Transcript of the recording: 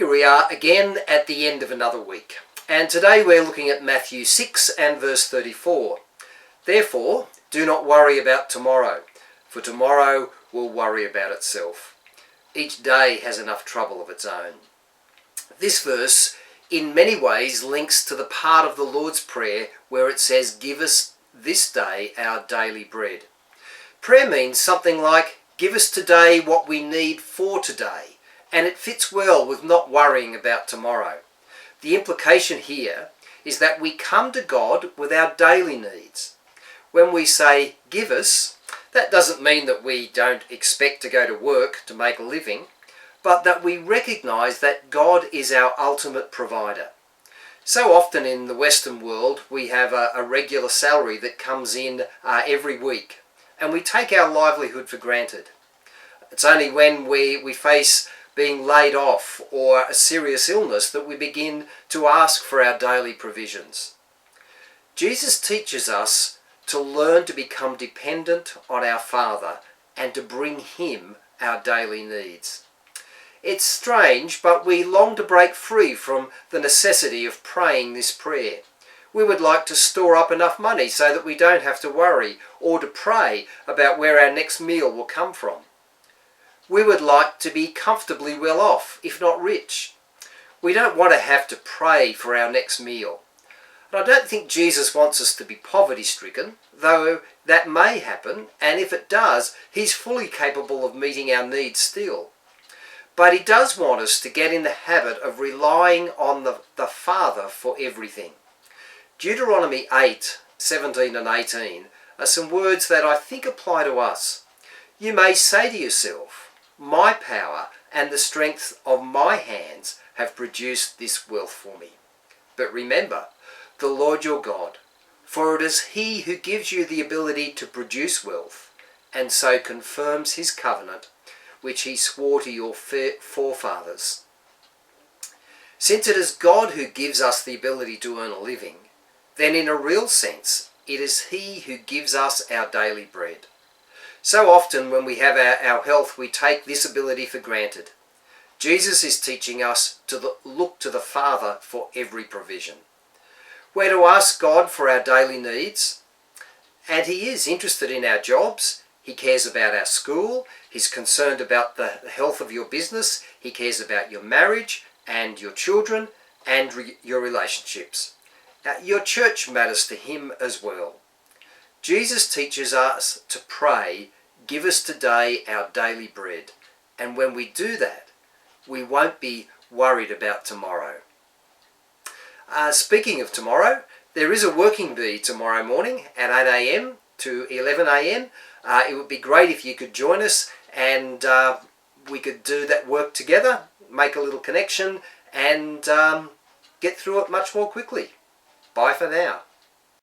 Here we are again at the end of another week, and today we're looking at Matthew 6 and verse 34. Therefore, do not worry about tomorrow, for tomorrow will worry about itself. Each day has enough trouble of its own. This verse in many ways links to the part of the Lord's Prayer where it says, "Give us this day our daily bread." Prayer means something like, give us today what we need for today, and it fits well with not worrying about tomorrow. The implication here is that we come to God with our daily needs. When we say, give us, that doesn't mean that we don't expect to go to work to make a living, but that we recognise that God is our ultimate provider. So often in the Western world we have a regular salary that comes in every week, and we take our livelihood for granted. It's only when we face being laid off or a serious illness that we begin to ask for our daily provisions. Jesus teaches us to learn to become dependent on our Father and to bring Him our daily needs. It's strange, but we long to break free from the necessity of praying this prayer. We would like to store up enough money so that we don't have to worry or to pray about where our next meal will come from. We would like to be comfortably well off, if not rich. We don't want to have to pray for our next meal. And I don't think Jesus wants us to be poverty-stricken, though that may happen, and if it does, He's fully capable of meeting our needs still. But He does want us to get in the habit of relying on the Father for everything. Deuteronomy 8:17 and 18 are some words that I think apply to us. You may say to yourself, my power and the strength of my hands have produced this wealth for me. But remember, the Lord your God, for it is He who gives you the ability to produce wealth, and so confirms His covenant, which He swore to your forefathers. Since it is God who gives us the ability to earn a living, then in a real sense, it is He who gives us our daily bread. So often when we have our health, we take this ability for granted. Jesus is teaching us to look to the Father for every provision. We're to ask God for our daily needs, and He is interested in our jobs. He cares about our school. He's concerned about the health of your business. He cares about your marriage and your children and your relationships. Your church matters to Him as well. Jesus teaches us to pray, give us today our daily bread. And when we do that, we won't be worried about tomorrow. Speaking of tomorrow, there is a working bee tomorrow morning at 8 a.m. to 11 a.m. It would be great if you could join us and we could do that work together, make a little connection and get through it much more quickly. Bye for now.